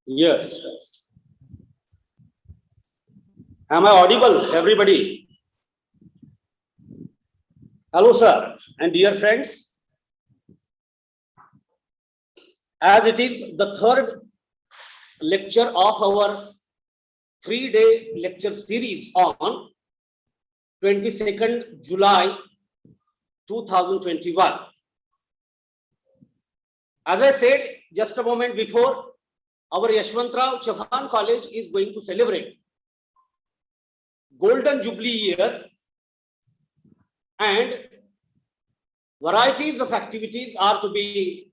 Yes. Am I audible, everybody? Hello, sir. And dear friends, as it is the third lecture of our 3-day lecture series on 22nd July 2021. As I said just a moment before, our Yashwantrao Chauhan College is going to celebrate Golden Jubilee year, and varieties of activities are to be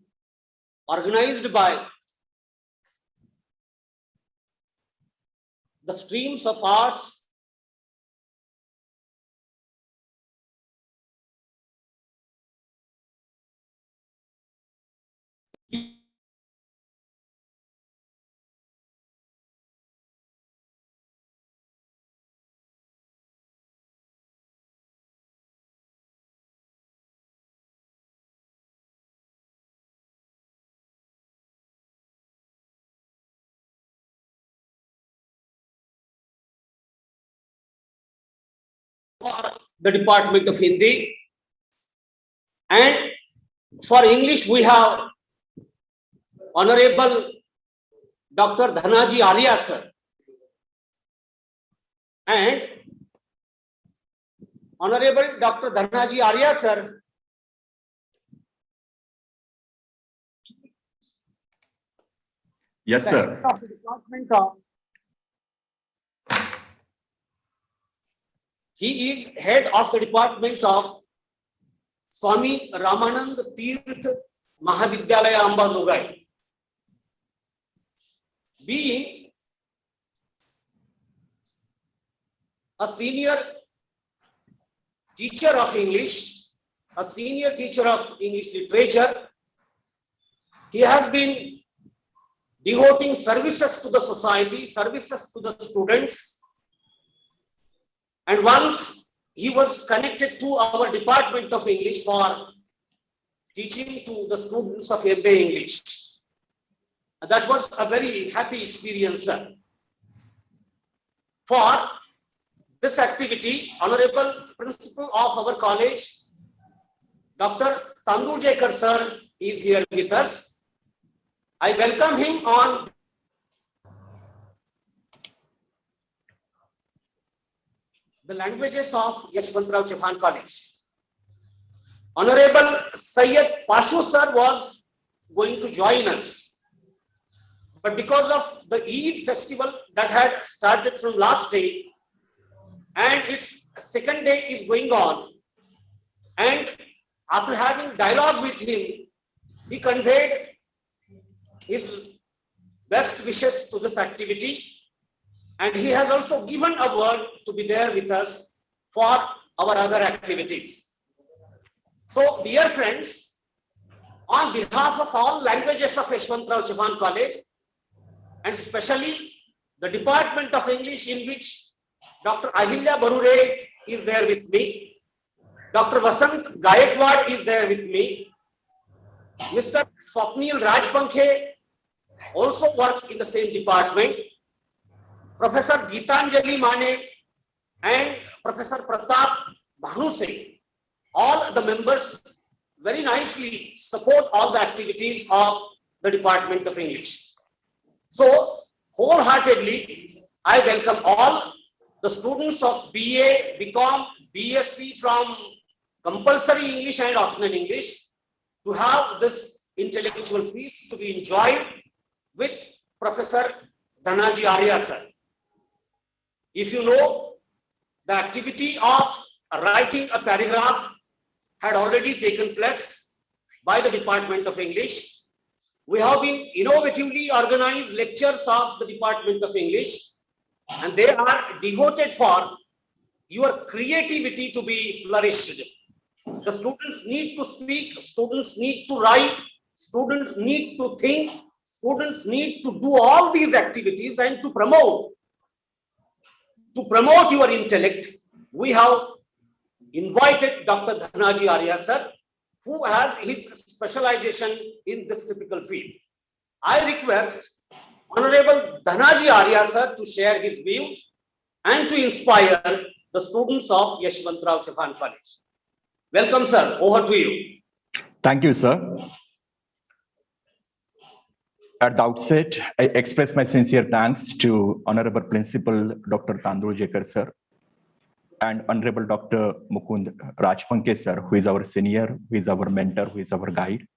organized by the streams of arts, for the Department of Hindi, and for English we have Honorable Dr. Dhanaji Arya sir and Honorable Dr. Dhanaji Arya sir Yes, sir. of the Department of, he is head of the Department of Swami Ramanand Tirth Mahavidyalaya Ambazogai. Being a senior teacher of English, a senior teacher of English literature, he has been devoting services to the society, services to the students, and once he was connected to our Department of English for teaching to the students of MA English. That was a very happy experience, sir. For this activity, Honorable Principal of our college, Dr. Tandurjekar sir is here with us. I welcome him on the languages of Yashwantrao Chauhan College. Honorable Syed Pashu sir was going to join us, but because of the Eid festival that had started from last day and its second day is going on, and after having dialogue with him, he conveyed his best wishes to this activity, and he has also given a word to be there with us for our other activities. So, dear friends, on behalf of all languages of Yashwantrao Chauhan College, and especially the Department of English, in which Dr. Ahilya Barure is there with me, Dr. Vasant Gayekwad is there with me, Mr. Swapnil Rajpankhe also works in the same department, Professor Geetanjali Mane and Professor Pratap Bhanuse, all the members very nicely support all the activities of the Department of English. So, wholeheartedly, I welcome all the students of BA, BCom, BSc from compulsory English and optional English to have this intellectual feast to be enjoyed with Professor Dhanaji Arya sir. If you know, the activity of writing a paragraph had already taken place by the Department of English. We have been innovatively organized lectures of the Department of English, and they are devoted for your creativity to be flourished. The students need to speak, students need to write, students need to think, students need to do all these activities, and to promote your intellect, we have invited Dr. Dhanaji Arya sir, who has his specialization in this typical field. I request Honorable Dhanaji Arya sir to share his views and to inspire the students of Yashwantrao Chauhan College. Welcome sir, over to you. Thank you, sir. At the outset, I express my sincere thanks to Honorable Principal Dr. Tandurjekar sir and Honorable Dr. Mukund Rajpanke sir, who is our senior, who is our mentor, who is our guide.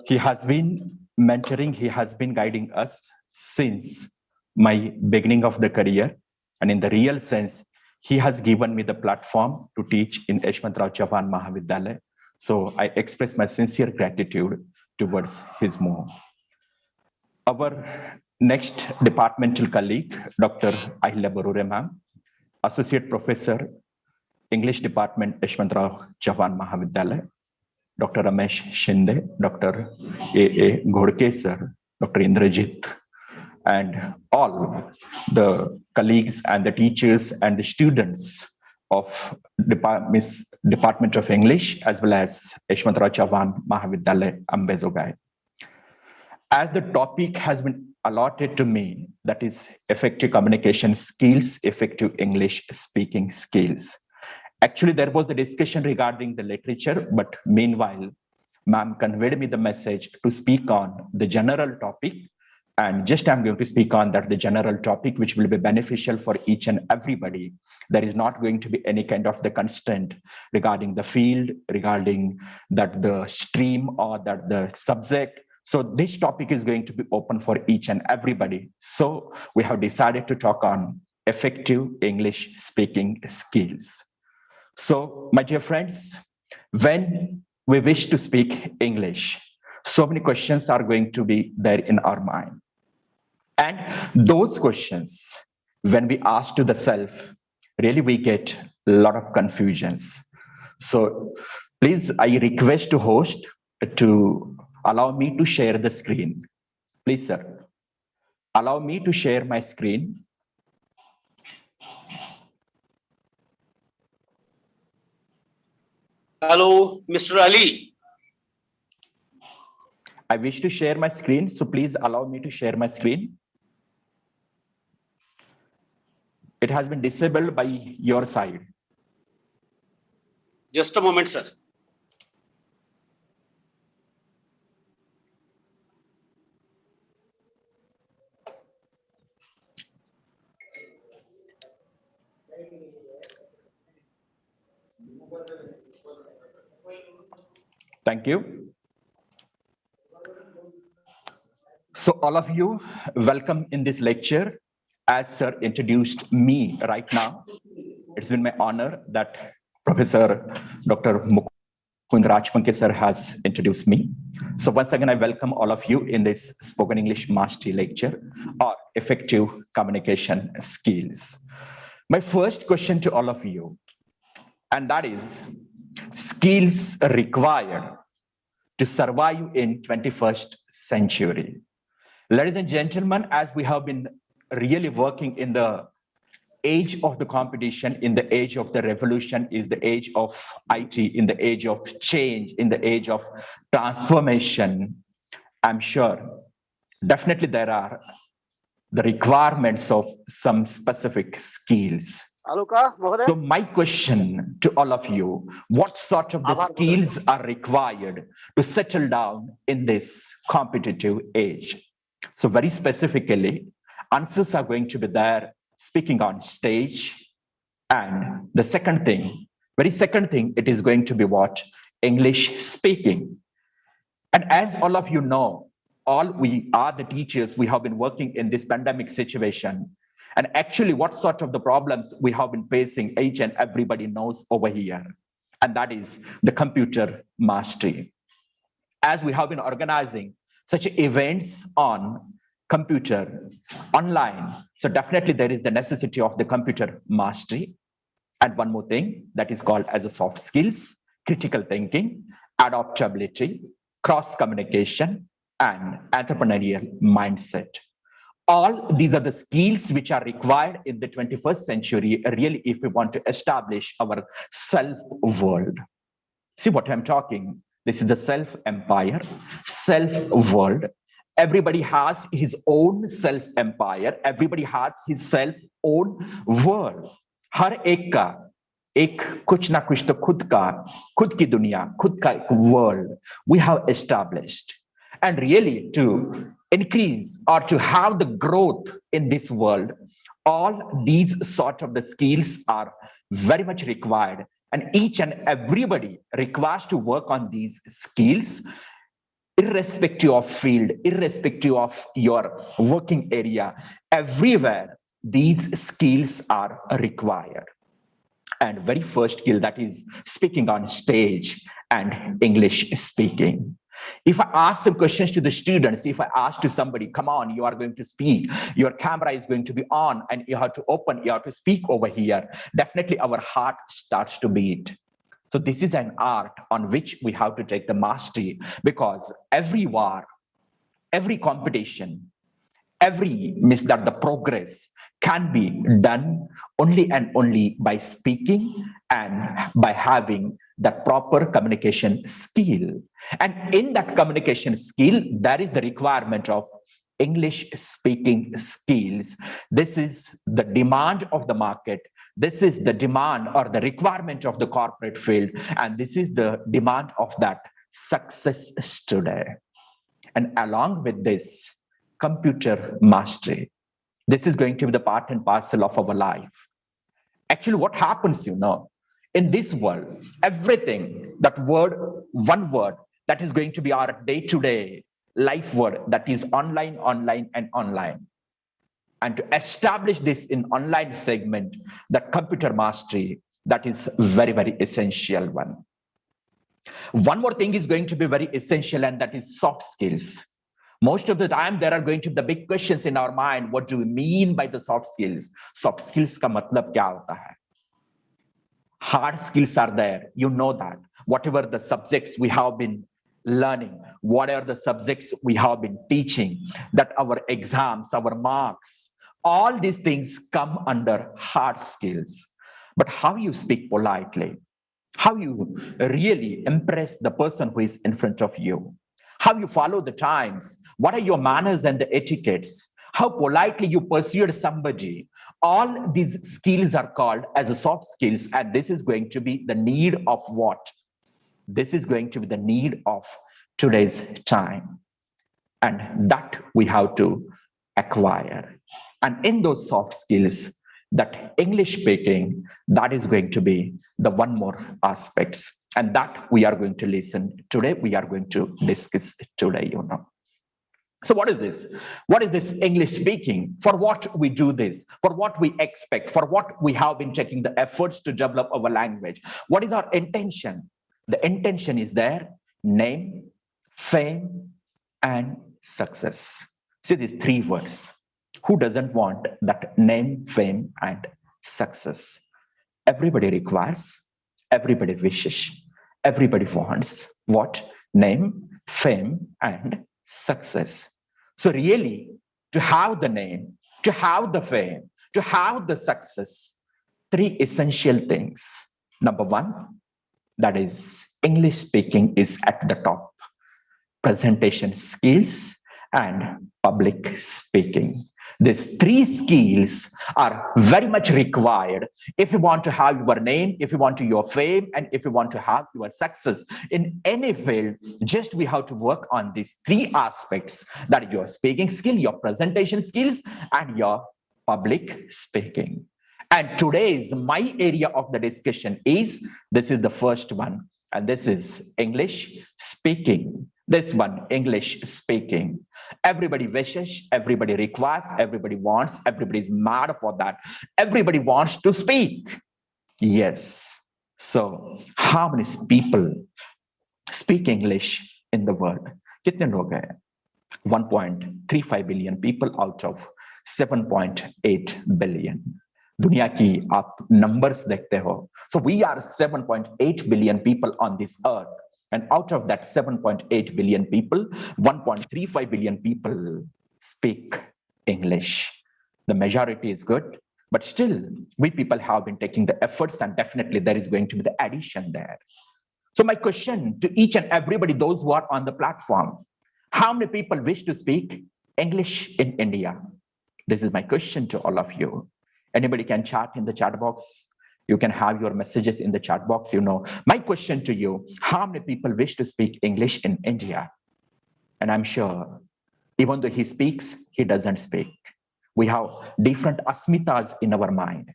He has been mentoring, he has been guiding us since my beginning of the career. And in the real sense, he has given me the platform to teach in Yashwantrao Chauhan Mahavidyalaya. So I express my sincere gratitude towards his move. Our next departmental colleague, Dr. Ahilya Barure ma'am, Associate Professor, English Department, Yashwantrao Chauhan Mahavidyalaya, Dr. Ramesh Shinde, Dr. A. Ghodke sir, Dr. Indrajit, and all the colleagues and the teachers and the students of Department of English as well as Yashwantrao Chauhan Mahavidyalaya, Ambezogai. As the topic has been allotted to me, that is effective communication skills, effective English speaking skills. Actually, there was the discussion regarding the literature, but meanwhile, ma'am conveyed me the message to speak on the general topic. And just I'm going to speak on that, the general topic, which will be beneficial for each and everybody. There is not going to be any kind of the constraint regarding the field, regarding that the stream or that the subject. So this topic is going to be open for each and everybody. So we have decided to talk on effective English speaking skills. So, my dear friends, when we wish to speak English, so many questions are going to be there in our mind. And those questions, when we ask to the self, really we get a lot of confusions. So, please, I request to host to allow me to share the screen. Please, sir, allow me to share my screen. Hello, Mr. Ali. I wish to share my screen, so please allow me to share my screen. It has been disabled by your side. Just a moment, sir. Thank you. So all of you, welcome in this lecture. As sir introduced me right now, it's been my honor that Professor Dr. Mukund Rajpanke sir has introduced me. So once again, I welcome all of you in this spoken English mastery lecture or effective communication skills. My first question to all of you, and that is skills required to survive in 21st century. Ladies and gentlemen, as we have been really working in the age of the competition, in the age of the revolution, is the age of IT, in the age of change, in the age of transformation, I'm sure definitely there are the requirements of some specific skills. So my question to all of you, what sort of the skills are required to settle down in this competitive age? So very specifically, answers are going to be there speaking on stage. And the second thing, very second thing, it is going to be what? English speaking. And as all of you know, all we are the teachers, we have been working in this pandemic situation. And actually what sort of the problems we have been facing, each and everybody knows over here. And that is the computer mastery. As we have been organizing such events on computer online, so definitely there is the necessity of the computer mastery. And one more thing that is called as a soft skills, critical thinking, adaptability, cross communication, and entrepreneurial mindset. All these are the skills which are required in the 21st century, really, if we want to establish our self-world. See what I'm talking? This is the self-empire, self-world, Everybody has his own self empire. Everybody has his self own world. हर एक का एक कुछ ना कुछ तो खुद की दुनिया, खुद का एक world we have established. And really to increase or to have the growth in this world, all these sort of the skills are very much required. And each and everybody requires to work on these skills irrespective of field, irrespective of your working area, everywhere these skills are required. And very first skill, that is speaking on stage and English speaking. If I ask some questions to the students, if I ask to somebody, come on, you are going to speak, your camera is going to be on and you have to open, you have to speak over here, definitely our heart starts to beat. So this is an art on which we have to take the mastery, because every war, every competition, every means that the progress can be done only and only by speaking and by having that proper communication skill. And in that communication skill, there is the requirement of English speaking skills. This is the demand of the market. This is the demand or the requirement of the corporate field. And this is the demand of that success today. And along with this, computer mastery. This is going to be the part and parcel of our life. Actually, what happens, in this world, everything, that word, one word, that is going to be our day-to-day life word, that is online, and online. And to establish this in online segment, that computer mastery, that is very, very essential one. One more thing is going to be very essential, and that is soft skills. Most of the time, there are going to be the big questions in our mind. What do we mean by the soft skills? Soft skills ka matlab kya hota hai? Hard skills are there. You know that. Whatever the subjects we have been learning, whatever the subjects we have been teaching, that our exams, our marks, all these things come under hard skills. But how you speak politely, how you really impress the person who is in front of you, how you follow the times, what are your manners and the etiquettes, how politely you persuade somebody, all these skills are called as a soft skills. And this is going to be the need of what? This is going to be the need of today's time. And that we have to acquire. And in those soft skills, that English speaking, that is going to be the one more aspects. And that we are going to listen today. We are going to discuss today, So what is this? What is this English speaking? For what we do this? For what we expect? For what we have been taking the efforts to develop our language? What is our intention? The intention is there: name, fame, and success. See these three words. Who doesn't want that name, fame, and success? Everybody requires, everybody wishes, everybody wants what? Name, fame, and success. So really, to have the name, to have the fame, to have the success, three essential things. Number one, that is English speaking is at the top. Presentation skills and public speaking. These three skills are very much required if you want to have your name, if you want to your fame, and if you want to have your success in any field. Just we have to work on these three aspects, that is your speaking skill, your presentation skills, and your public speaking. And today's my area of the discussion is, this is the first one, and this is English speaking. This one, English speaking. Everybody wishes, everybody requires, everybody wants, everybody is mad for that. Everybody wants to speak. Yes. So how many people speak English in the world? Kitne log hai? 1.35 billion people out of 7.8 billion. दुनिया की आप numbers देखते हो. So we are 7.8 billion people on this earth. And out of that 7.8 billion people, 1.35 billion people speak English. The majority is good, but still we people have been taking the efforts, and definitely there is going to be the addition there. So my question to each and everybody, those who are on the platform, How many people wish to speak English in India? This is my question to all of you. Anybody can chat in the chat box. You can have your messages in the chat box. My question to you, how many people wish to speak English in India? And I'm sure, even though he speaks, he doesn't speak. We have different asmitas in our mind.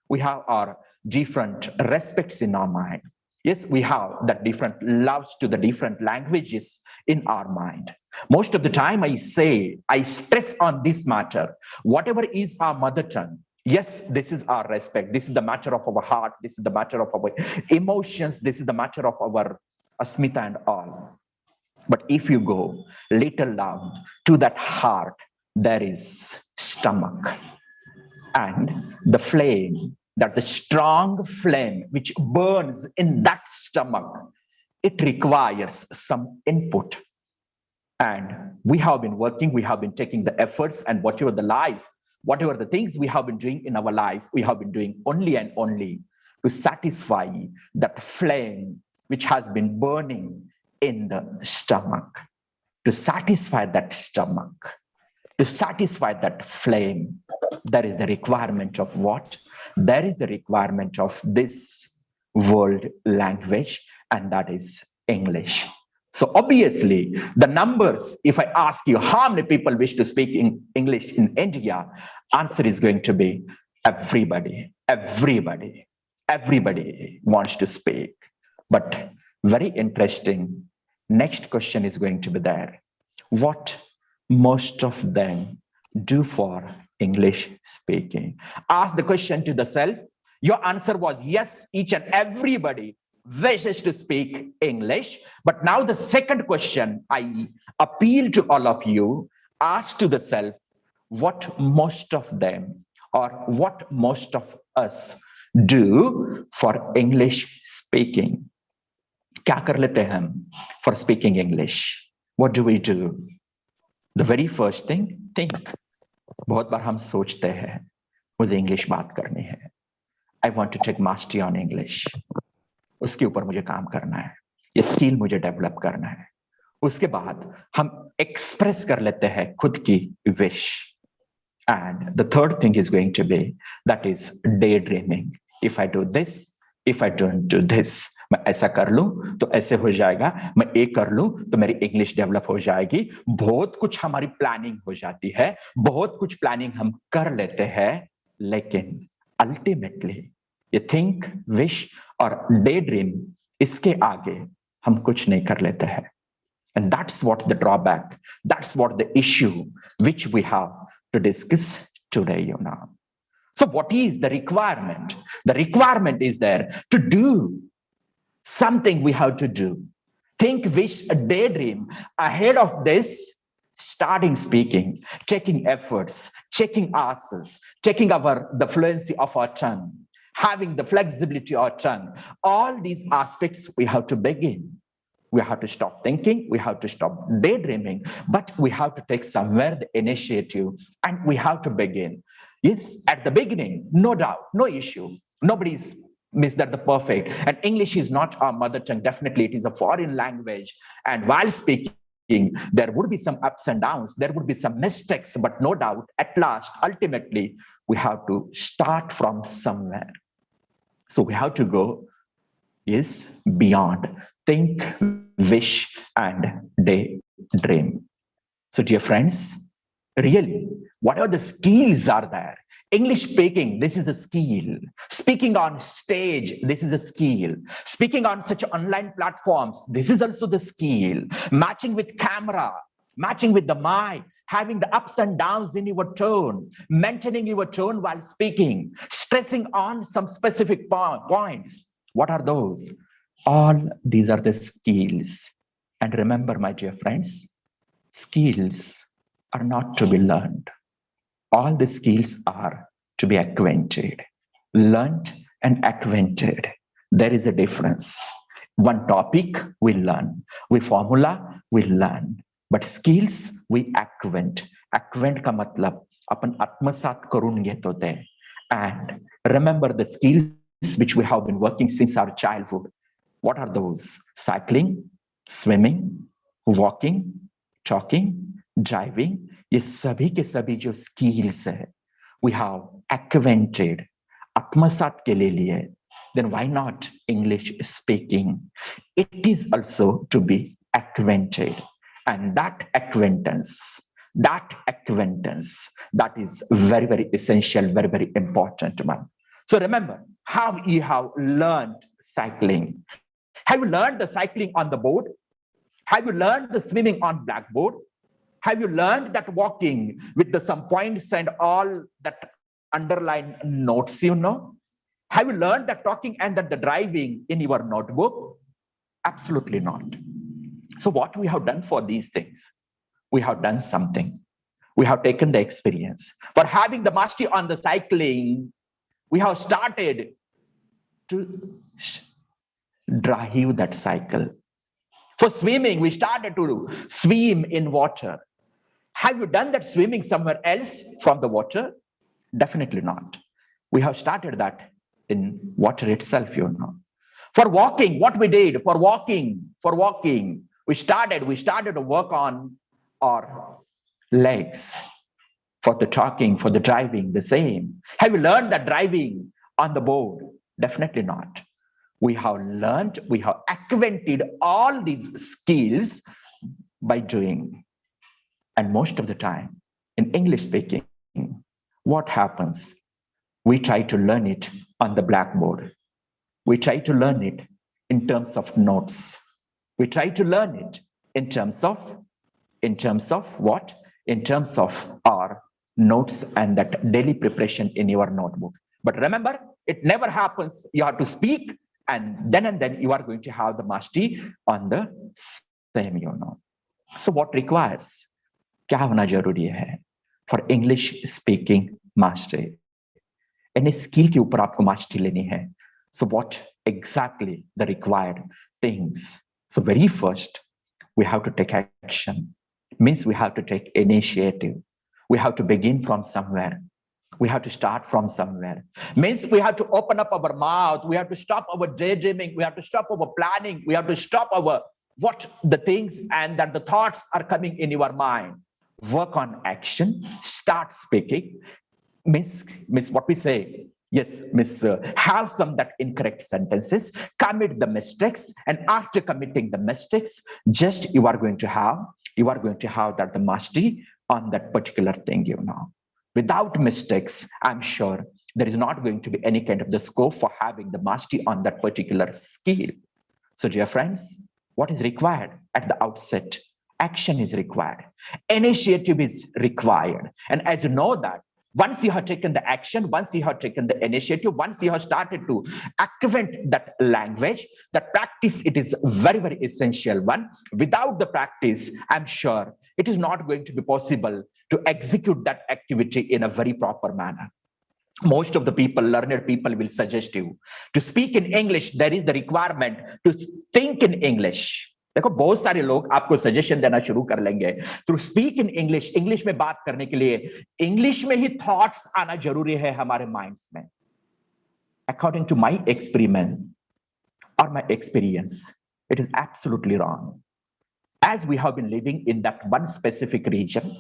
We have our different respects in our mind. Yes, we have that different loves to the different languages in our mind. Most of the time I stress on this matter, whatever is our mother tongue, yes, this is our respect. This is the matter of our heart. This is the matter of our emotions. This is the matter of our asmita and all. But if you go little down to that heart, there is stomach. And the flame, that the strong flame which burns in that stomach, it requires some input. And we have been working, we have been taking the efforts, and whatever the things we have been doing in our life, we have been doing only and only to satisfy that flame which has been burning in the stomach, to satisfy that stomach, to satisfy that flame. There is the requirement of what? There is the requirement of this world language, and that is English. So obviously, the numbers, if I ask you how many people wish to speak in English in India, answer is going to be everybody, everybody, everybody wants to speak. But very interesting, next question is going to be there. What most of them do for English speaking? Ask the question to the self. Your answer was yes, each and everybody wishes to speak English. But now the second question, I appeal to all of you, ask to the self, what most of them or what most of us do for English speaking? क्या कर लेते हैं हम for speaking English? What do we do? The very first thing, think. बहुत बार हम सोचते हैं मुझे इंग्लिश बात करनी है. I want to take mastery on English. उसके ऊपर मुझे काम करना है. ये स्किल मुझे डेवलप करना है. उसके बाद हम एक्सप्रेस कर लेते हैं खुद की wish. And the third thing is going to be, that is daydreaming. If I do this, if I don't do this, मैं ऐसा कर लूं तो ऐसे हो जाएगा, मैं ये कर लूं तो मेरी इंग्लिश डेवलप हो जाएगी. बहुत कुछ हमारी प्लानिंग हो जाती है, बहुत कुछ प्लानिंग हम कर लेते हैं, लेकिन अल्टीमेटली ये थिंक, विश और डे ड्रीम, इसके आगे हम कुछ नहीं कर लेते हैं. And that's what the drawback, that's what the issue which we have to discuss today, So what is the requirement? The requirement is there to do something we have to do. Think, wish, daydream. Ahead of this, starting speaking, taking efforts, checking ourselves, checking the fluency of our tongue, having the flexibility of our tongue. All these aspects we have to begin. We have to stop thinking, we have to stop daydreaming, but we have to take somewhere the initiative and we have to begin. Yes, at the beginning, no doubt, no issue. Nobody's missed that the perfect. And English is not our mother tongue. Definitely, it is a foreign language. And while speaking, there would be some ups and downs. There would be some mistakes, but no doubt, at last, ultimately, we have to start from somewhere. So we have to go, yes, beyond. Think, wish, and daydream. So, dear friends, really, whatever the skills are there, English speaking, this is a skill. Speaking on stage, this is a skill. Speaking on such online platforms, this is also the skill. Matching with camera, matching with the mic, having the ups and downs in your tone, maintaining your tone while speaking, stressing on some specific points. What are those? All these are the skills. And remember, my dear friends, skills are not to be learned. All the skills are to be acquainted. Learned and acquainted. There is a difference. One topic we learn, we formula we learn, but skills we acquaint. Acquaint का मतलब अपन आत्मसात करून घेतो ते. And remember the skills which we have been working since our childhood. What are those? Cycling, swimming, walking, talking, driving, ये सभी के सभी जो skills है, we have acquainted, आत्मसात के ले लिए, then why not English speaking? It is also to be acquainted, and that acquaintance, that is very, very essential, very, very important one. So remember how you have learned cycling. Have you learned the cycling on the board? Have you learned the swimming on blackboard? Have you learned that walking with some points and all that underline notes, you know? Have you learned that talking and that the driving in your notebook? Absolutely not. So what we have done for these things? We have done something. We have taken the experience. For having the mastery on the cycling, we have started to drive that cycle. For swimming, we started to swim in water. Have you done that swimming somewhere else from the water? Definitely not. We have started that in water itself, you know. For walking, what we did for walking, we started to work on our legs. For the talking, for the driving, the same. Have you learned that driving on the board? Definitely not. We have learned, we have acquainted all these skills by doing. And most of the time, in English speaking, what happens? We try to learn it on the blackboard. We try to learn it in terms of notes. We try to learn it in terms of what? In terms of our notes and that daily preparation in your notebook. But remember, it never happens. You have to speak, and then you are going to have the mastery on the same, you know. So what requires? क्या होना जरूरी है for English speaking mastery? Any skill के ऊपर आपको mastery लेनी है. So what exactly the required things? So very first, we have to take action. Means we have to take initiative. We have to begin from somewhere. We have to start from somewhere. Means we have to open up our mouth. We have to stop our daydreaming. We have to stop our planning. We have to stop our what the things and that the thoughts are coming in your mind. Work on action. Start speaking. Miss what we say. Yes, have some that incorrect sentences, commit the mistakes, and after committing the mistakes, just you are going to have that the mastery on that particular thing, you know. Without mistakes, I'm sure there is not going to be any kind of the scope for having the mastery on that particular skill. So dear friends, what is required at the outset? Action is required. Initiative is required. And as you know that, once you have taken the action, once you have taken the initiative, once you have started to activate that language, that practice, it is very, very essential one. Without the practice, I'm sure it is not going to be possible to execute that activity in a very proper manner. Most of the people, learned people, will suggest you to speak in English. There is the requirement to think in English. देखो बहुत सारे लोग आपको suggestion देना शुरू कर लेंगे to speak in English. English में बात करने के लिए इंग्लिश में ही थॉट्स आना जरूरी है हमारे माइंड्स में. According to my experiment or my experience, it is absolutely wrong. As we have been living in that one specific region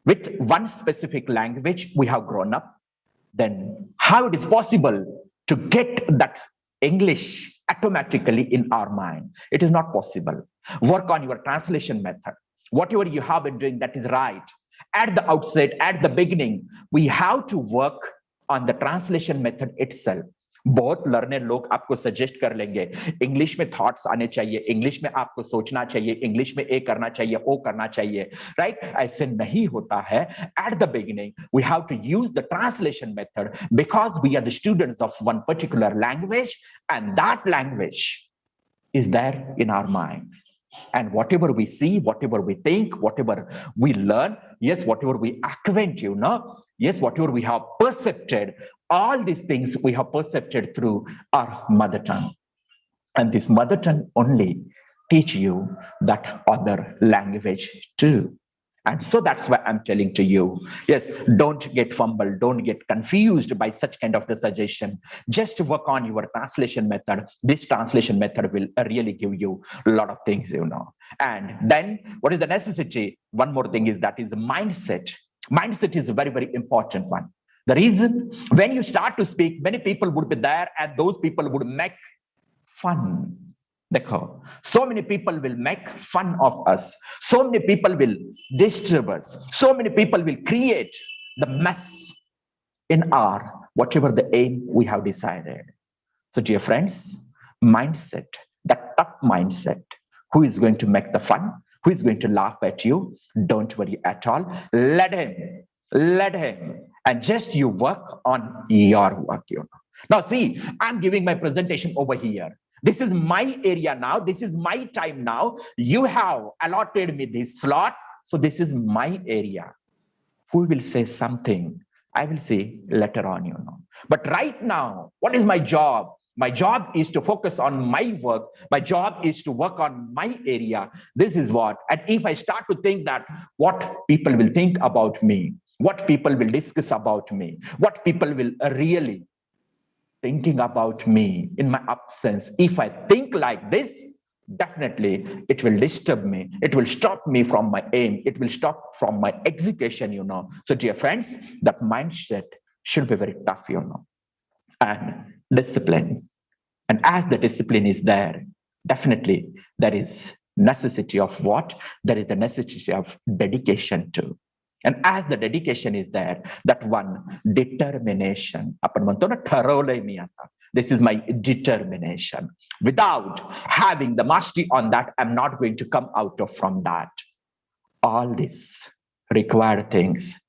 with one specific language, we have grown up, then how it is possible to get that English automatically in our mind? It is not possible. Work on your translation method. Whatever you have been doing, that is right. At the outset, at the beginning, we have to work on the translation method itself. बहुत learner लोग आपको suggest कर लेंगे English में thoughts आने चाहिए, English में आपको सोचना चाहिए, इंग्लिश में ए करना चाहिए, ओ करना चाहिए, राइट? ऐसे नहीं होता है. At the beginning we have to use the translation method because we are the students of one particular language and that language is there in our mind. And whatever we see, whatever we think, whatever we learn, yes, whatever we acquaint, you know, yes, whatever we have percepted, all these things we have percepted through our mother tongue. And this mother tongue only teach you that other language too. And so that's why I'm telling to you, yes, don't get fumbled, don't get confused by such kind of the suggestion. Just work on your translation method. This translation method will really give you a lot of things, And then what is the necessity? One more thing is that is mindset. Mindset is a very, very important one. The reason when you start to speak, many people would be there and those people would make fun. So many people will make fun of us. So many people will disturb us. So many people will create the mess in our whatever the aim we have decided. So, dear friends, mindset, that tough mindset, who is going to make the fun, who is going to laugh at you, don't worry at all. Let him, and just you work on your work. Now, see, I'm giving my presentation over here. This is my area now. This is my time now. You have allotted me this slot. So this is my area. Who will say something? I will say later on, But right now, what is my job? My job is to focus on my work. My job is to work on my area. This is what. And if I start to think that what people will think about me, what people will discuss about me, what people will really thinking about me in my absence, if I think like this, definitely it will disturb me. It will stop me from my aim. It will stop from my execution, So dear friends, that mindset should be very tough, and discipline. And as the discipline is there, definitely there is necessity of what? There is the necessity of dedication too. And as the dedication is there, that one determination. This is my determination. Without having the mastery on that, I'm not going to come out of from that. All these required things,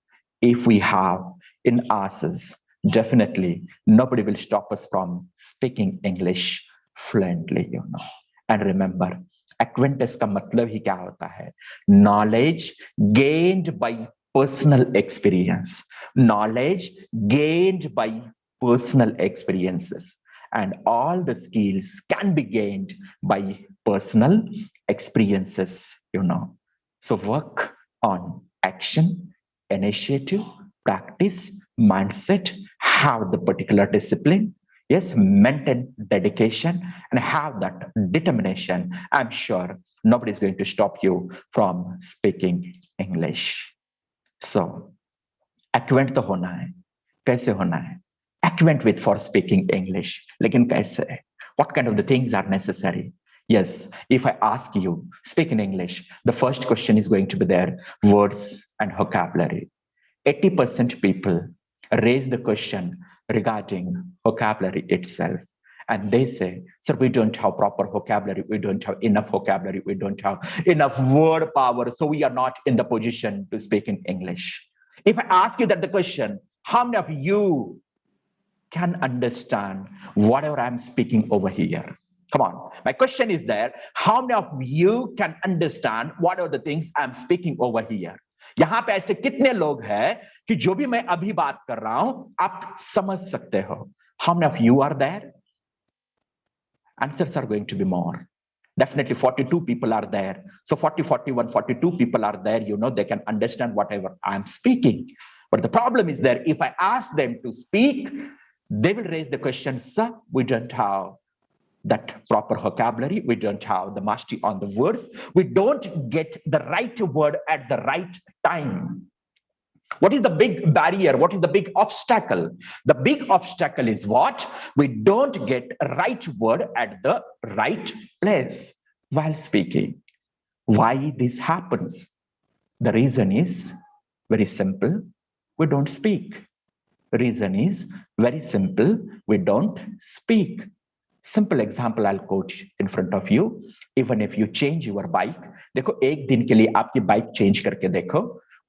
if we have in us, definitely nobody will stop us from speaking English fluently, And remember, acquaintance का मतलब ही क्या होता है? Knowledge gained by personal experience. Knowledge gained by personal experiences. And all the skills can be gained by personal experiences, So work on action, initiative, practice, mindset, have the particular discipline, yes, maintain dedication, and have that determination. I'm sure nobody is going to stop you from speaking English. So, acquaint तो होना है. कैसे होना है? Acquaint with for speaking English. लेकिन कैसे? What kind of the things are necessary? Yes, if I ask you, speak in English, the first question is going to be there, words and vocabulary. 80% people raise the question regarding vocabulary itself. And they say, sir, we don't have proper vocabulary. We don't have enough vocabulary. We don't have enough word power. So we are not in the position to speak in English. If I ask you that the question, how many of you can understand whatever I'm speaking over here? Come on. My question is there, how many of you can understand what are the things I'm speaking over here? यहां पे ऐसे कितने लोग हैं कि जो भी मैं अभी बात कर रहा हूं आप समझ सकते हो? How many of you are there? Answers are going to be more. Definitely 42 people are there. So 40, 41, 42 people are there, they can understand whatever I'm speaking. But the problem is that if I ask them to speak, they will raise the question, sir, we don't have that proper vocabulary. We don't have the mastery on the words. We don't get the right word at the right time. What is the big barrier? What is the big obstacle? The big obstacle is what? We don't get right word at the right place while speaking. Why this happens? The reason is very simple. We don't speak. The reason is very simple. We don't speak. Simple example I'll quote in front of you. Even if you change your bike, देखो एक दिन के लिए आपकी bike change करके देखो,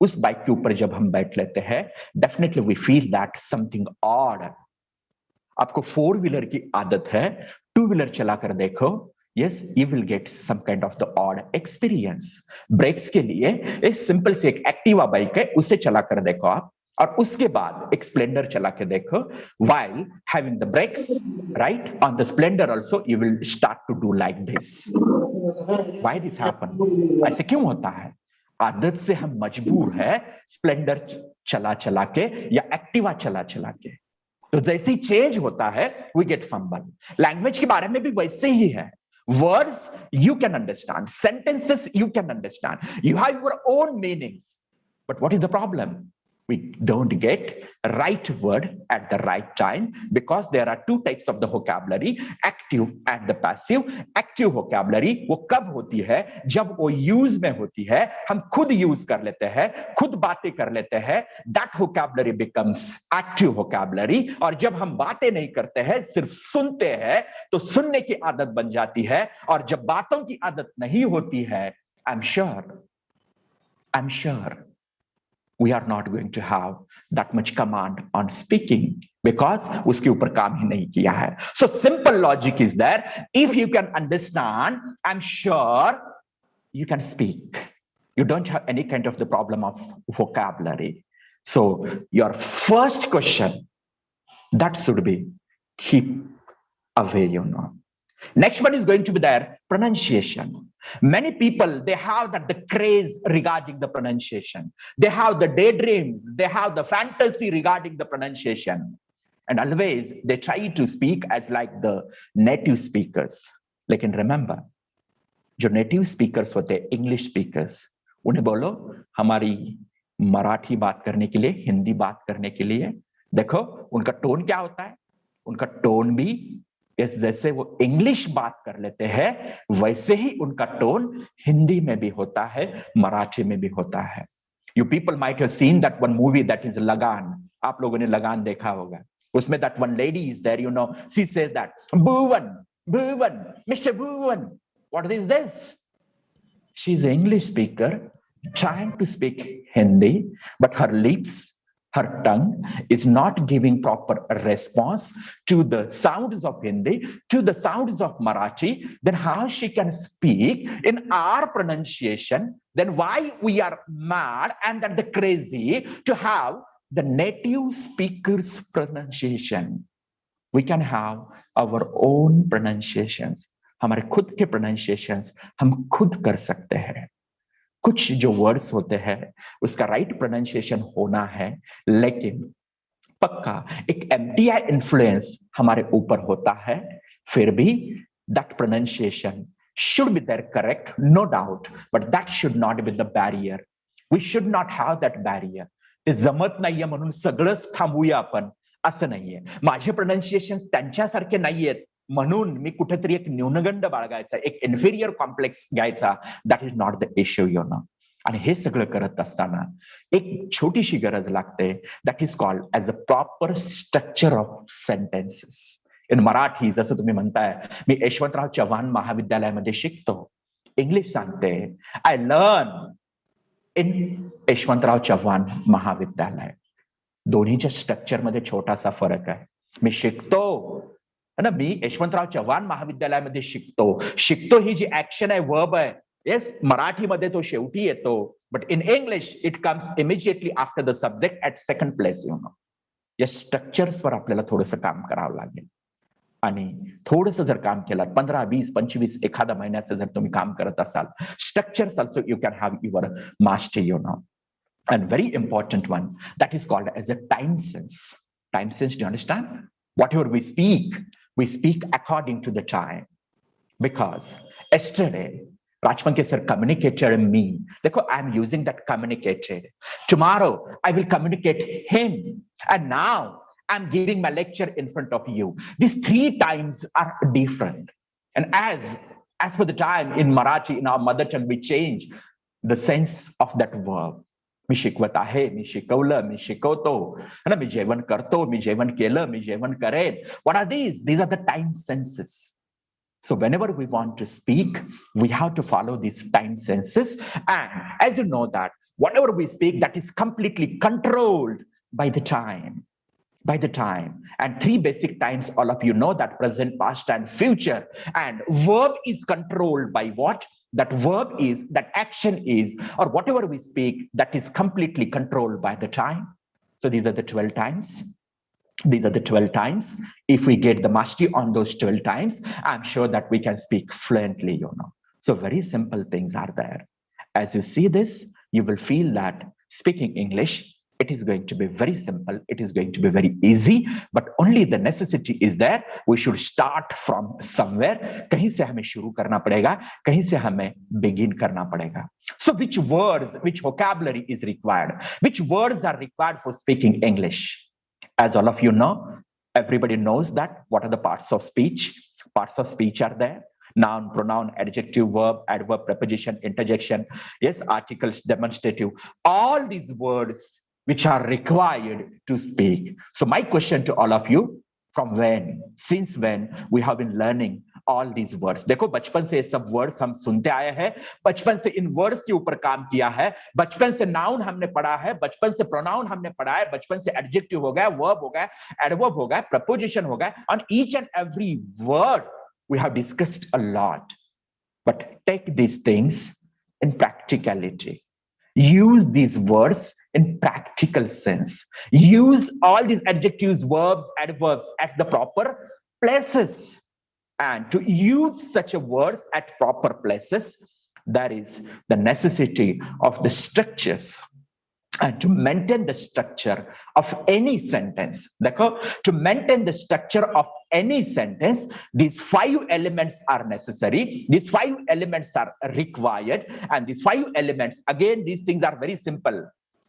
उस bike के ऊपर जब हम बैठ लेते हैं, definitely we feel that something odd. आपको 4-wheeler की आदत है, 2-wheeler चला कर देखो, yes, you will get some kind of the odd experience. Brakes के लिए एक simple से एक एक्टिवा बाइक है, उसे चला कर देखो आप, और उसके बाद एक स्प्लेंडर चला के देखो, while having the brakes, right, on the splendor also you will start to do like this. Why this happen? ऐसे क्यों होता है? आदत से हम मजबूर है स्प्लेंडर चला चला के या एक्टिवा चला चला के। तो जैसे ही चेंज होता है वी गेट फंबल। लैंग्वेज के बारे में भी वैसे ही है। Words you can understand, sentences you can understand, you have your own meanings, but what is the problem? We don't get right word at the right time because there are two types of the vocabulary, active and the passive. Active vocabulary वो कब होती है? जब वो use में होती है, हम खुद यूज कर लेते हैं, खुद बातें कर लेते हैं, that vocabulary becomes active vocabulary। और जब हम बातें नहीं करते हैं, सिर्फ सुनते हैं, तो सुनने की आदत बन जाती है। और जब बातों की आदत नहीं होती है, I'm sure we are not going to have that much command on speaking because उसके ऊपर काम ही नहीं किया है। So simple logic is there. If you can understand, I'm sure you can speak. You don't have any kind of the problem of vocabulary. So your first question, that should be keep away, Next one is going to be their pronunciation. Many people, they have the craze regarding the pronunciation. They have the daydreams, they have the fantasy regarding the pronunciation. And always they try to speak as like the native speakers. लेकिन remember, जो native speakers होते हैं, English speakers, उन्हें बोलो हमारी मराठी बात करने के लिए, हिंदी बात करने के लिए, देखो उनका टोन क्या होता है? उनका टोन भी जैसे वो इंग्लिश बात कर लेते हैं, वैसे ही उनका टोन हिंदी में भी होता है, मराठी में भी होता है। You people might have seen that one movie that is लगान। आप लोगों ने लगान देखा होगा। उसमें that one lady is there, she says that Bhuvan, Mr. Bhuvan, what is this? She's an English speaker trying to speak Hindi, but her lips, her tongue is not giving proper response to the sounds of Hindi, to the sounds of Marathi. Then how she can speak in our pronunciation? Then why we are mad and that the crazy to have the native speaker's pronunciation? We can have our own pronunciations. हमारे खुद के pronunciations हम खुद कर सकते हैं। कुछ जो वर्ड्स होते हैं उसका राइट प्रोनाउंसिएशन होना है, लेकिन पक्का एक एमटीआई इन्फ्लुएंस हमारे ऊपर होता है, फिर भी that pronunciation should be there correct, no doubt, but that should not be the barrier. We should not have that barrier. ते जमत नाहीये म्हणून सगळंच थांबूया आपण, असं नाहीये. माझे प्रोनाउंसिएशन त्यांच्यासारखे नाहीयेत म्हणून मी कुठेतरी एक न्यूनगंड बाळगायचा, एक इन्फेरियर कॉम्प्लेक्स घ्यायचा, that is not the issue, आणि हे सगळं करत असताना एक छोटीशी गरज लागते, that is called as a proper structure of sentences. In Marathi जसं तुम्ही म्हणताय, मी यशवंतराव चव्हाण महाविद्यालयामध्ये शिकतो, इंग्लिश सांगते, I learn in Yashwantrao Chavan महाविद्यालय. दोन्हीच्या स्ट्रक्चर मध्ये छोटासा फरक आहे. मी शिकतो ना, मी यशवंतराव चव्हाण महाविद्यालयामध्ये शिकतो ही जी ऍक्शन आहे, वर्ब आहे, येस, मराठीमध्ये तो शेवटी येतो, but in English it comes immediately after the subject at second place. या स्ट्रक्चर्सवर आपल्याला थोडंसं काम करावं लागेल, आणि थोडंसं जर काम केलं, 15, 20, 25 एखाद्या महिन्याचं जर तुम्ही काम करत असाल, structures also you can have your mastery, And very important one, that is called as a time sense. Time sense, do you understand? Whatever we speak according to the time. Because yesterday, Rajpanke sir communicated me. Dekho, I am using that communicated. Tomorrow, I will communicate him. And now, I'm giving my lecture in front of you. These 3 times are different. And as for the time in Marathi, in our mother tongue, we change the sense of that verb. मी शिकवत आहे, मी शिकवलं, मी शिकवतो, मी जेवण करतो, मी जेवण केलं, मी जेवण करेन. What are these? These are the time senses. So whenever we want to speak, we have to follow these time senses. And as you know that whatever we speak, that is completely controlled by the time. By the time. And 3 basic times, all of you know that: present, past, and future. And verb is controlled by what? That verb is, that action is, or whatever we speak, that is completely controlled by the time. So these are the 12 times. These are the 12 times. If we get the mastery on those 12 times, I'm sure that we can speak fluently, So very simple things are there. As you see this, you will feel that speaking English, it is going to be very simple, it is going to be very easy, but only the necessity is there, we should start from somewhere. कहीं से हमें शुरू करना पड़ेगा, कहीं से हमें begin करना पड़ेगा. So which words, which vocabulary is required? Which words are required for speaking English? As all of you know, everybody knows that what are the parts of speech. Parts of speech are there: noun, pronoun, adjective, verb, adverb, preposition, interjection, yes, articles, demonstrative, all these words which are required to speak. So my question to all of you, from when, since when we have been learning all these words? देखो, बचपन से ये सब words हम सुनते आए हैं, बचपन से इन वर्ड्स के ऊपर काम किया है, बचपन से नाउन हमने पढ़ा है, बचपन से प्रोनाउन हमने पढ़ा है, बचपन से एडजेक्टिव हो गया, वर्ब हो गया, एडवर्ब हो गया, प्रपोजिशन हो गया, on each and every word we have discussed a lot. But take these things in practicality. Use these words in practical sense. Use all these adjectives, verbs, adverbs at the proper places. And to use such a words at proper places, that is the necessity of the structures. And to maintain the structure of any sentence, to maintain the structure of any sentence, these 5 elements are necessary, these 5 elements are required, and these 5 elements, again, these things are very simple.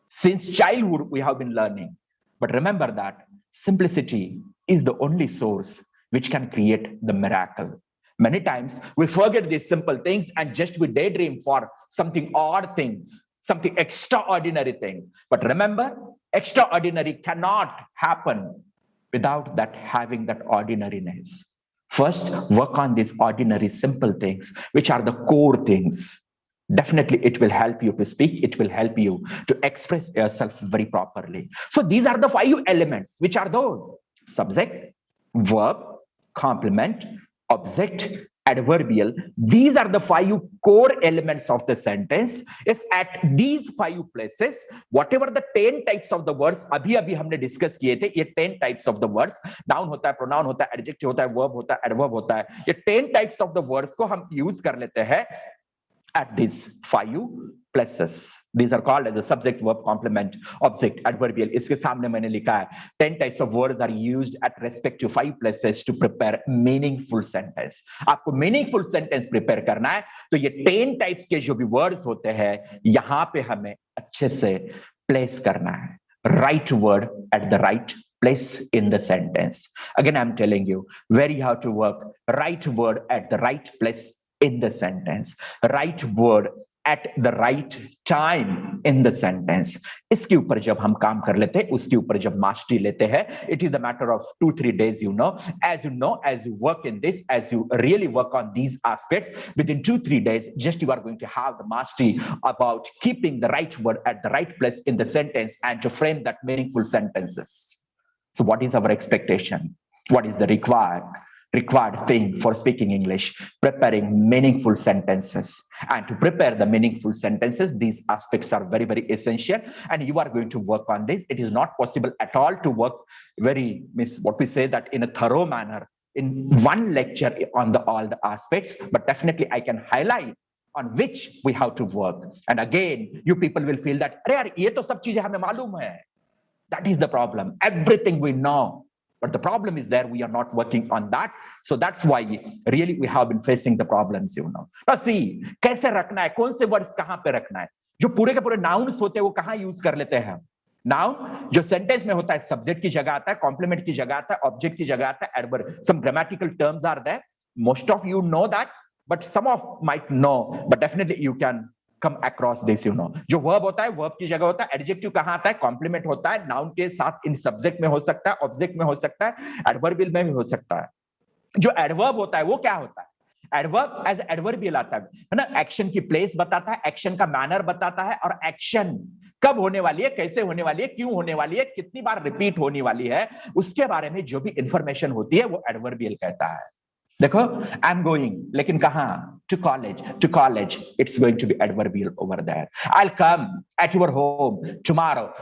Since childhood, we have been learning. But remember that simplicity is the only source which can create the miracle. Many times we forget these simple things and just we daydream for something odd things, something extraordinary thing. But remember, extraordinary cannot happen without that having that ordinariness. First, work on these ordinary simple things, which are the core things. Definitely, it will help you to speak. It will help you to express yourself very properly. So these are the 5 elements. Which are those? Subject, verb, complement, object, adverbial. These are the 5 core elements of the sentence. Is at these 5 places, whatever the 10 types of the words अभी हमने discuss किए थे, ये 10 types of the words, noun होता है, pronoun होता है, adjective होता है, verb होता है, adverb होता है, ये 10 types of the words को हम use कर लेते हैं at these 5 places. These are called as a subject, verb, complement, object, adverbial. इसके सामने मैंने लिखा है 10 types of words are used at respective 5 places to prepare meaningful sentence. आपको meaningful sentence prepare करना है तो ये 10 types के जो भी words होते हैं यहाँ पे हमें अच्छे से place करना है. Right word at the right place in the sentence. Again, I'm telling you where you have to work. Right word at the right place in the sentence, right word at the right time in the sentence. इसके ऊपर जब हम काम कर लेते हैं, उसके ऊपर जब mastery लेते हैं, it is a matter of 2-3 days, as you work in this, as you really work on these aspects, within 2-3 days, just you are going to have the mastery about keeping the right word at the right place in the sentence and to frame that meaningful sentences. So what is our expectation? What is the required thing for speaking English? Preparing meaningful sentences. And to prepare the meaningful sentences, these aspects are very, very essential. And you are going to work on this. It is not possible at all to work what we say that in a thorough manner in one lecture on all the aspects. But definitely I can highlight on which we have to work. And again, you people will feel that, "Arey yaar, ye to sab cheezein hame मालूम hai." That is the problem. Everything we know. But the problem is there, we are not working on that. So that's why really we have been facing the problems, Now see, कैसे रखना है, कौन से words कहाँ पे रखना है? जो पूरे के पूरे nouns होते हैं, वो कहाँ use कर लेते हैं? Noun, जो sentence में होता है, subject की जगह आता है, complement की जगह आता है, object की जगह आता है, adverb. Some grammatical terms are there. Most of you know that, but some of might know, but definitely you can come across this, जो verb होता है, verb की जगह होता है, adjective कहाँ आता है, complement होता है, noun के साथ in subject में हो सकता है, object में हो सकता है, adverbial में भी हो सकता है. जो adverb होता है वो क्या होता है? Adverb as adverbial आता है ना, action की place बताता है, action का manner बताता है, और action कब होने वाली है, कैसे होने वाली है, क्यों होने वाली है, कितनी बार रिपीट होने वाली है, उसके बारे में जो भी इंफॉर्मेशन होती है वो adverbial कहता है. देखो, I'm going, लेकिन कहाँ? To college. It's going to be adverbial over there. I'll come at your home tomorrow.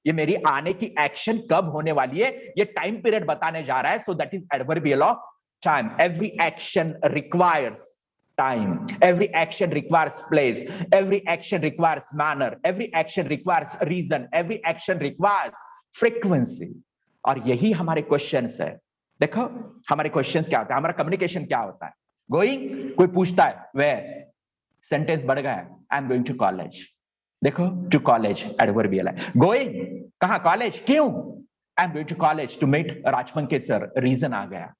ये मेरी आने की एक्शन कब होने वाली है, ये टाइम पीरियड बताने जा रहा है. So that is adverbial of time. Every action requires time. Every action requires place. Every action requires manner. Every action requires reason. Every action requires frequency. और यही हमारे क्वेश्चंस है. देखो हमारे क्वेश्चंस क्या होता है, हमारा कम्युनिकेशन क्या होता है. गोइंग, कोई पूछता है वेयर, सेंटेंस बढ़ गया, I am going to college. देखो टू कॉलेज एडवर्बियल है. गोइंग कहां, कॉलेज, क्यों, I am going to college to meet राजपंके सर, रीजन आ गया.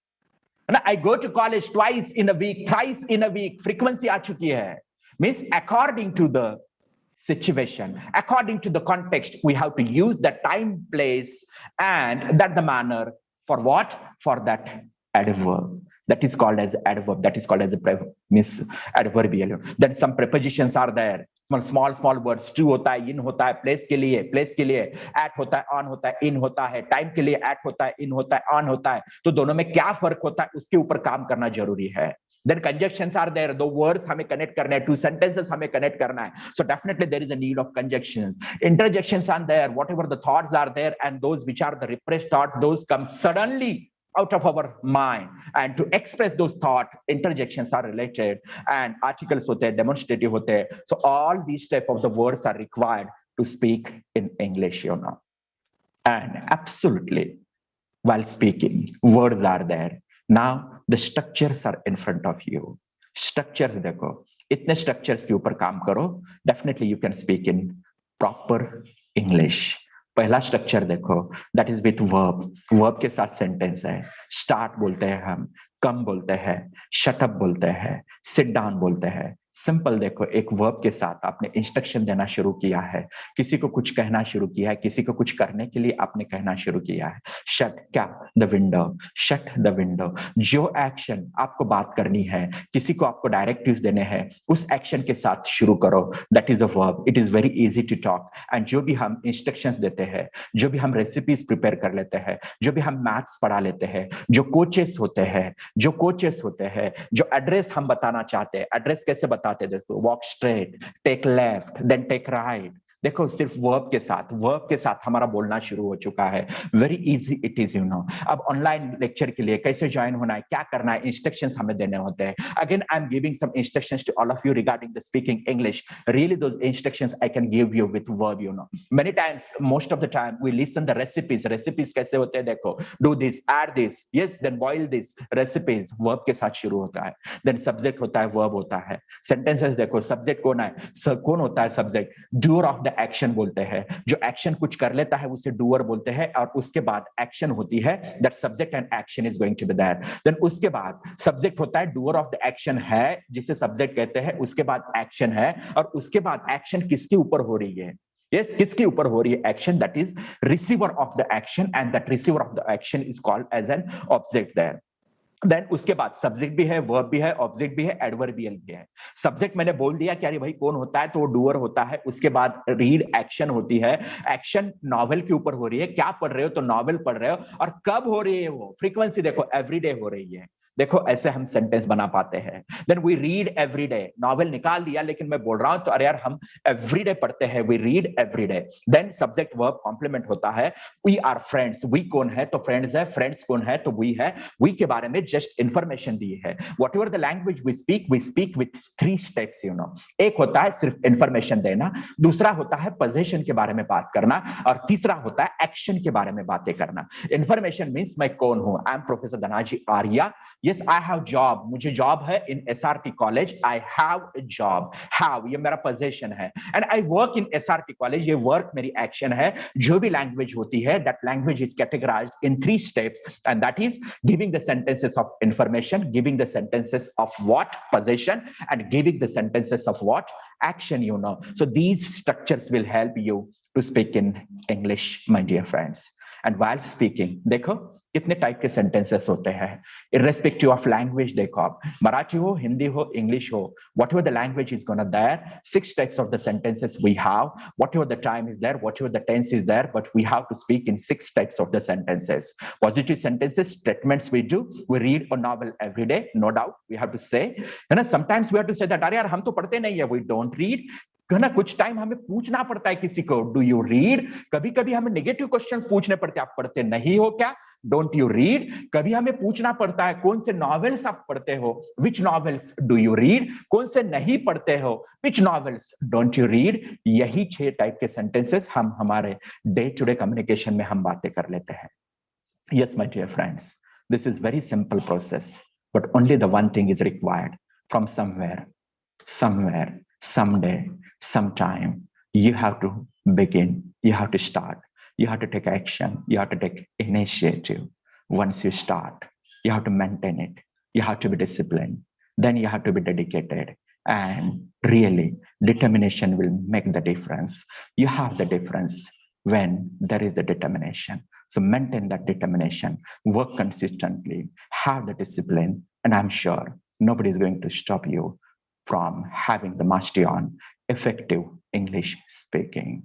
I go to college twice in a week, thrice in a week, frequency आ चुकी है. Means according to the situation, according to the context, we have to use the time, place, and that the manner for what? For that adverb. That is called as adverb. That is called as a adverbial. Then some prepositions are there. Small words. To होता है, in होता है, place के लिए, at होता है, on होता है, in होता है, time के लिए at होता है, in होता है, on होता है. तो दोनों में क्या फर्क होता है, उसके ऊपर काम करना जरूरी है. Then conjunctions are there. The words हमें connect करना है, two sentences हमें connect करना है. So definitely there is a need of conjunctions. Interjections are there. Whatever the thoughts are there, and those which are the repressed thought, those come suddenly out of our mind, and to express those thought, interjections are related, and articles होते हैं, demonstrative होते हैं. So all these type of the words are required to speak in English, you know. And absolutely, while speaking, words are there. Now the structures are in front of you. Structure देखो, इतने structures के ऊपर काम करो, definitely you can speak in proper English. पहला structure देखो, that is with verb. Verb के साथ सेंटेंस है. स्टार्ट बोलते हैं हम, कम बोलते हैं, शट अप बोलते हैं, सिट डाउन बोलते हैं. सिंपल देखो, एक वर्ब के साथ आपने इंस्ट्रक्शन देना शुरू किया है, किसी को कुछ कहना शुरू किया है, किसी को कुछ करने के लिए आपने कहना शुरू किया है. शट क्या, the window, shut the window. जो एक्शन आपको बात करनी है, किसी को आपको डायरेक्टिव्स देने हैं, उस एक्शन के साथ शुरू करो. That is a verb. It is very easy to talk. And जो भी हम इंस्ट्रक्शंस देते हैं, जो भी हम रेसिपीज प्रिपेयर कर लेते हैं, जो भी हम मैथ्स पढ़ा लेते हैं, जो कोचेस होते हैं, जो एड्रेस हम बताना चाहते हैं, एड्रेस कैसे बताते हैं, देखो, walk straight, take left, then take right. देखो सिर्फ वर्ब के साथ हमारा बोलना शुरू हो चुका है. Very easy it is, you know. अब ऑनलाइन लेक्चर के लिए कैसे ज्वाइन होना है, क्या करना है, इंस्ट्रक्शंस हमें देने होते हैं. Again I am giving some instructions to all of you regarding the speaking English. Really those instructions I can give you with verb, you know. Many times, most of the time we listen the recipes कैसे होते हैं, देखो, do this, add this, yes, then boil this. Recipes verb के साथ शुरू होता है. Then subject होता है, वर्ब होता है. सेंटेंसेस देखो, सब्जेक्ट कौन होता है, subject. Doer of the action बोलते हैं. जो एक्शन कुछ कर लेता है उसे डूअर बोलते हैं, और उसके बाद एक्शन होती है, that subject and action is going to be there. Then उसके बाद सब्जेक्ट होता है, डूअर ऑफ द एक्शन है जिसे सब्जेक्ट कहते हैं, उसके बाद एक्शन है, और उसके बाद एक्शन किसके ऊपर हो रही है, yes, किसके ऊपर हो रही है action, that is receiver of the action, and that receiver of the action is called as an object there. Then उसके बाद सब्जेक्ट भी है, वर्ब भी है, ऑब्जेक्ट भी है, एडवर्बियल भी है. सब्जेक्ट मैंने बोल दिया कि अरे भाई कौन होता है, तो वो डूअर होता है. उसके बाद रीड, एक्शन होती है. एक्शन नॉवेल के ऊपर हो रही है, क्या पढ़ रहे हो, तो नॉवेल पढ़ रहे हो. और कब हो रही है वो, फ्रीक्वेंसी देखो, एवरीडे हो रही है. देखो ऐसे हम सेंटेंस बना पाते हैं. Then we read every day. Novel निकाल दिया, लेकिन मैं बोल रहा हूं तो अरे यार हम एवरीडे पढ़ते हैं, we read every day. Then subject verb complement होता है. We are friends. वी कौन है, तो फ्रेंड्स है. फ्रेंड्स कौन है, तो वी है. वी के बारे में जस्ट इंफॉर्मेशन दी है. Whatever the language we speak with 3 steps, you know. एक होता है सिर्फ इंफॉर्मेशन देना, दूसरा होता है पोजीशन के बारे में बात करना, और तीसरा होता है एक्शन के बारे में बातें करना. इंफॉर्मेशन मींस मैं कौन हूं. I am professor Dhanaji Arya. Yes, I have job. मुझे जॉब है in SRT college. I have a job. Have ये मेरा पोजीशन है. And I work in SRT college. ये वर्क मेरी एक्शन है. जो भी लैंग्वेज होती है, that language is categorized in 3 steps, and that is giving the sentences of information, giving the sentences of what, possession, and giving the sentences of what, action, you know. So these structures will help you to speak in English, my dear friends. And while speaking, देखो कितने type के sentences होते हैं, irrespective of language. देखो आप मराठी हो, हिंदी हो, English हो, whatever the language is gonna there, 6 types of the sentences we have. Whatever the time is there, whatever the tense is there, but we have to speak in 6 types of the sentences. Positive sentences, statements we do. We read a novel every day, no doubt. We have to say, and sometimes we have to say that अरे यार हम तो पढ़ते नहीं है, we don't read. ना कुछ time हमें पूछना पड़ता है किसी को, डू यू रीड. कभी कभी हमें नेगेटिव क्वेश्चंस पूछने पड़ते हैं, आप पढ़ते नहीं हो क्या. Don't you read? कभी हमें पूछना पड़ता है कौन से नॉवेल्स आप पढ़ते हो, विच नॉवेल्स डू यू रीड? कौन से नहीं पढ़ते हो, विच नॉवेल्स डोंट यू रीड? यही 6 टाइप के सेंटेंसेस हम हमारे डे टू डे कम्युनिकेशन में हम बातें कर लेते हैं. Yes, my dear friends, this is very simple process, but only the one thing is required. From somewhere, someday, sometime, you have to begin, you have to start, you have to take action, you have to take initiative. Once you start, you have to maintain it, you have to be disciplined, then you have to be dedicated, and really determination will make the difference. You have the difference when there is the determination. So maintain that determination, work consistently, have the discipline, and I'm sure nobody is going to stop you from having the mastery on effective English speaking.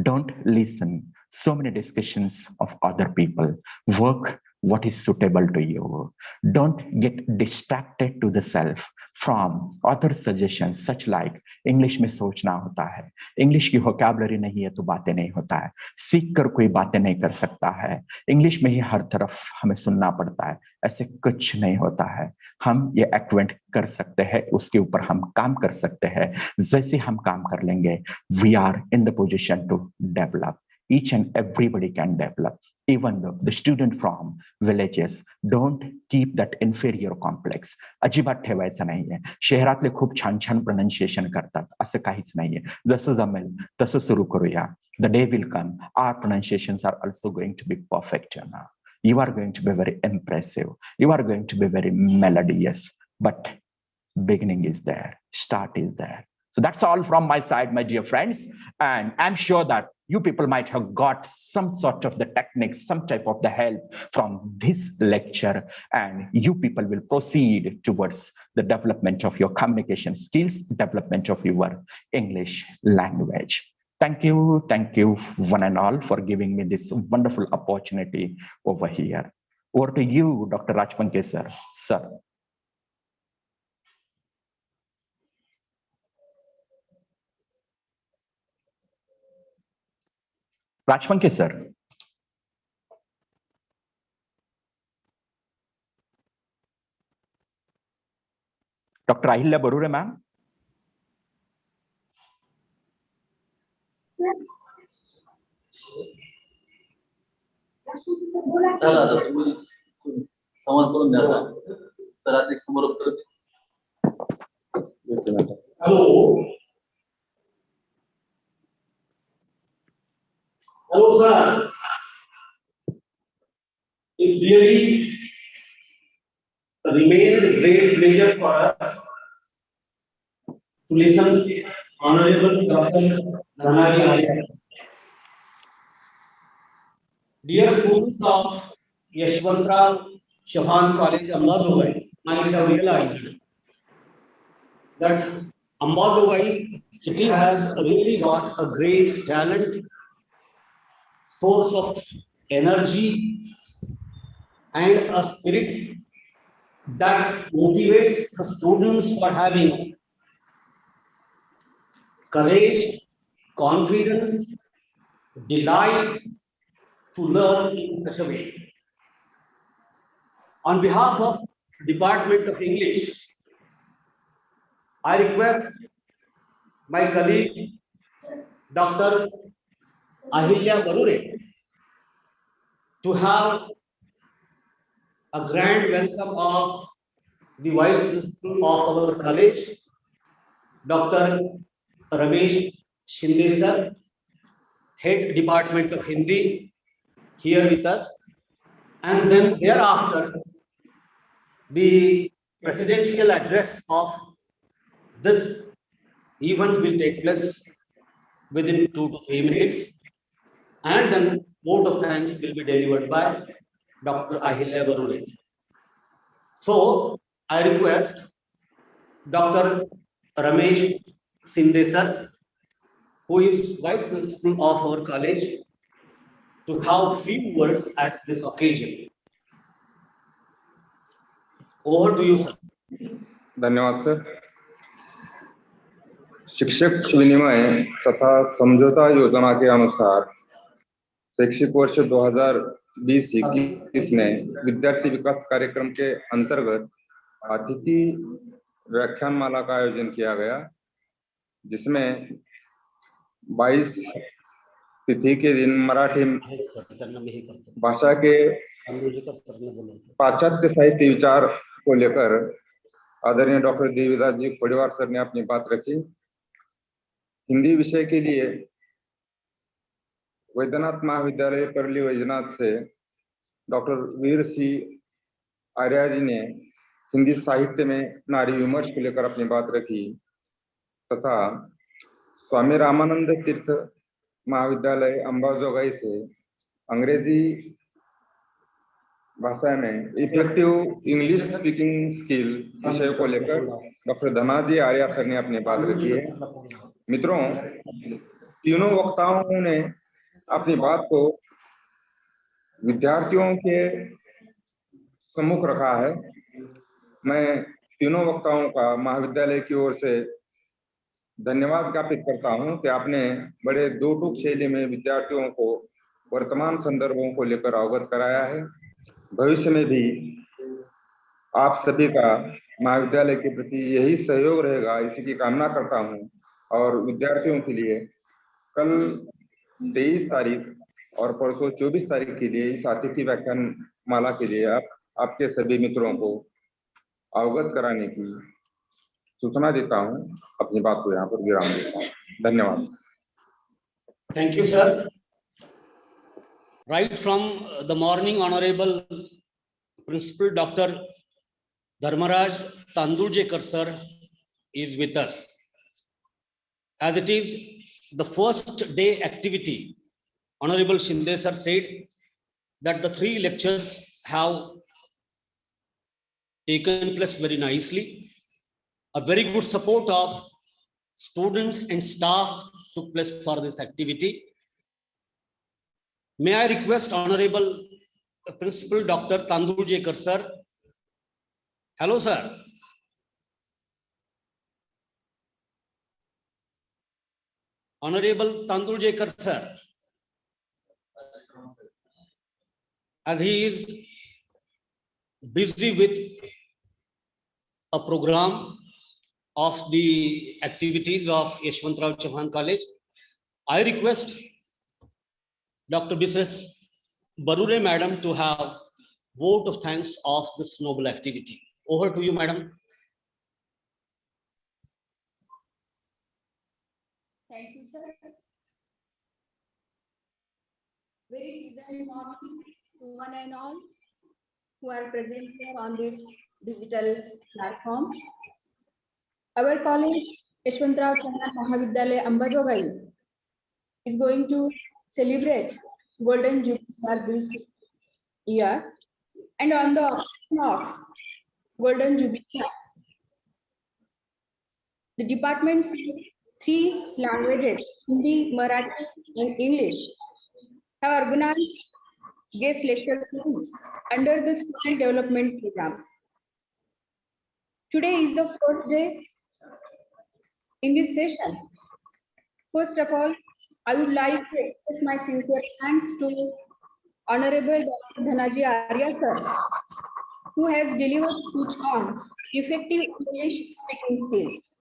Don't listen so many discussions of other people. Work what is suitable to you. Don't get distracted to the self from other suggestions such like English में सोचना होता है, English की vocabulary नहीं है तो बातें नहीं होता है, सीख कर कोई बातें नहीं कर सकता है, English में ही हर तरफ हमें सुनना पड़ता है, ऐसे कुछ नहीं होता है. हम ये एक्वेंट कर सकते हैं, उसके ऊपर हम काम कर सकते हैं. जैसे हम काम कर लेंगे, we are in the position to develop. Each and everybody can develop. Even though the student from villages don't keep that inferior complex. अजिबात ठेवायचं नाहीये. शहरातले खूप छान छान प्रोनाउन्सिएशन करतात, असं काहीच नाहीये. जसं जमेल तसं सुरू करूया. The day will come, our pronunciations are also going to be perfect now. You are going to be very impressive. You are going to be very melodious. But beginning is there, start is there. So that's all from my side, my dear friends. And I'm sure that you people might have got some sort of the techniques, some type of the help from this lecture, and you people will proceed towards the development of your communication skills, development of your English language. Thank you one and all for giving me this wonderful opportunity over here. Over to you, Dr. Rajpanke sir. Sir. Rajpanke sir. Dr. Ahilya Barure ma'am. चला आता तुम्ही संवाद करून द्या आता. सरांनी समोर उत्तर दे. Hello, sir. It really remained a great pleasure for us to listen Honorable Dr. Dhanaji Arya. Dear students of Yashwantrao Chauhan College, Ambazovai, might have realized that Ambazovai city has really got a great talent, source of energy, and a spirit that motivates the students for having courage, confidence, delight to learn in such a way. On behalf of Department of English, I request my colleague, Dr. Ahilya Barure, to have a grand welcome of the Vice Principal of our college, Dr. Ramesh Shinde sir, Head Department of Hindi, here with us. And then thereafter, the presidential address of this event will take place within 2 to 3 minutes. And then vote of thanks will be delivered by Dr. Ahilya Barure. So I request Dr. Ramesh Shinde sir, who is Vice Principal of our college, to have few words at this occasion. Over to you, sir. धन्यवाद sir. शिक्षक विनिमय तथा समझौता योजना के अनुसार शैक्षिक वर्ष 2021 में विद्यार्थी विकास कार्यक्रम के अंतर्गत अतिथि व्याख्यानमाला का आयोजन किया गया, जिसमें 22 तिथि के दिन मराठी भाषा के पाश्चात्य साहित्य विचार को लेकर आदरणीय डॉक्टर देवीदास जी खोड़ीवार सर ने अपनी बात रखी। हिंदी विषय के लिए वैद्यनाथ महाविद्यालय करली वैजनाथ से डॉक्टर वीर सिंह आर्या जी ने हिंदी साहित्य में नारी विमर्श को लेकर अपनी बात रखी, तथा स्वामी रामानंद तीर्थ महाविद्यालय अंबाजोगाई से अंग्रेजी भाषा में इफेक्टिव इंग्लिश स्पीकिंग स्किल विषय को लेकर डॉक्टर धनाजी आर्या सर ने अपनी बात रखी है। मित्रों, तीनों वक्ताओं ने अपनी बात को विद्यार्थियों के सम्मुख रखा है। मैं तीनों वक्ताओं का महाविद्यालय की ओर से धन्यवाद ज्ञापित करता हूं कि आपने बड़े दो टूक शैली में विद्यार्थियों को वर्तमान संदर्भों को लेकर अवगत कराया है। भविष्य में भी आप सभी का महाविद्यालय के प्रति यही सहयोग रहेगा, इसी की कामना करता हूं। और विद्यार्थियों के लिए कल 23 तारीख और परसों 24 तारीख के लिए इस अतिथि व्याख्यान माला के लिए आपके सभी मित्रों को अवगत कराने की सूचना देता हूं। अपनी बात को यहाँ पर विराम देता हूं। धन्यवाद। Thank you, sir. Right from the morning, Honorable Principal Dr. Dharmaraj Tanduljekar sir is with us. As it is the first day activity, Honorable Shinde sir said that the 3 lectures have taken place very nicely. A very good support of students and staff took place for this activity. May I request Honorable Principal Dr. Tanduljekar sir. Hello, sir. Honorable Tanduljekar sir, as he is busy with a program of the activities of Yeshwantrao Chauhan College, I request Dr. Mrs. Barure Madam to have vote of thanks of this noble activity. Over to you, Madam. Thank you, sir. Very pleasant morning to one and all who are present here on this digital platform. Our college, Yeshwantrao Chauhan Mahavidyalaya, Ambajogai, is going to celebrate Golden Jubilee this year, and on the occasion of Golden Jubilee, the department's 3 languages, Hindi, Marathi, and English, have organized guest lecture series under the student development program. Today is the 4th day in this session. First of all, I would like to express my sincere thanks to Honorable Dr. Dhanaji Arya sir, who has delivered speech on effective English speaking skills.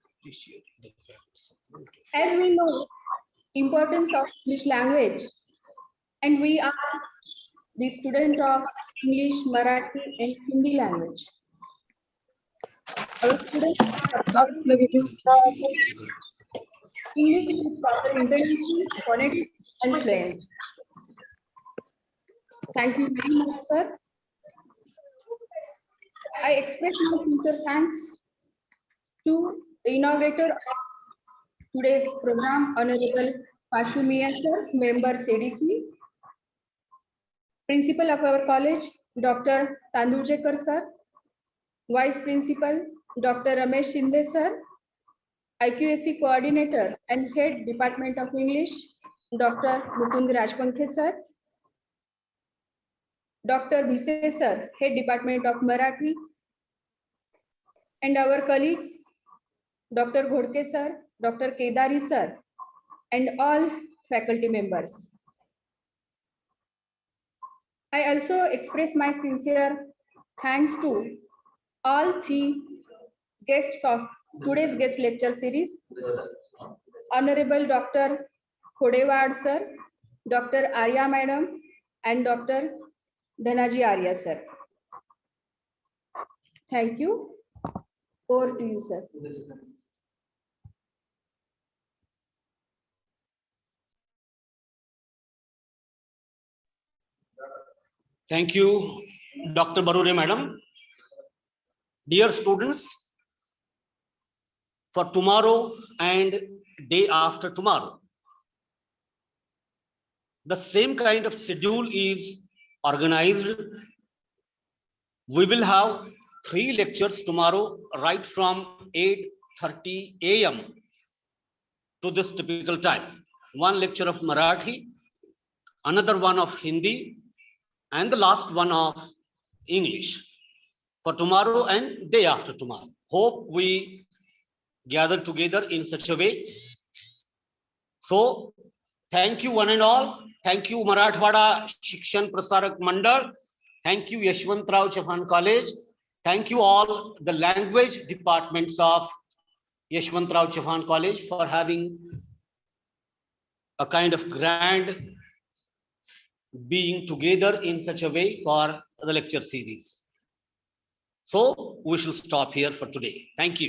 As we know, importance of English language, and we are the student of English, Marathi, and Hindi language. Our students are English with proper intonation, phonetics, and fluent. Thank you very much, sir. I express my sincere thanks to the inaugurator of today's program, Honorable Pashu Miya sir, member CDC, Principal of our college, Dr. Tanduljekar sir, Vice Principal, Dr. Ramesh Shinde sir, IQAC Coordinator and Head Department of English, Dr. Mukund Rajpankhe sir, Dr. Bhise sir, Head Department of Marathi, and our colleagues, Dr. Ghodke sir, Dr. Kedari sir, and all faculty members. I also express my sincere thanks to all three guests of today's guest lecture series, Honorable Dr. Khodewad sir, Dr. Arya madam, and Dr. Dhanaji Arya sir. Thank you. Over to you, sir. Thank you, Dr. Barure madam. Dear students, for tomorrow and day after tomorrow, the same kind of schedule is organized. We will have 3 lectures tomorrow, right from 8:30 a.m. to this typical time. One lecture of Marathi, another one of Hindi, and the last one of English for tomorrow and day after tomorrow. Hope we gather together in such a way. So, thank you one and all. Thank you Marathwada Shikshan Prasarak Mandal. Thank you Yashwantrao Chauhan College. Thank you all the language departments of Yashwantrao Chauhan College for having a kind of grand being together in such a way for the lecture series. So we shall stop here for today. Thank you.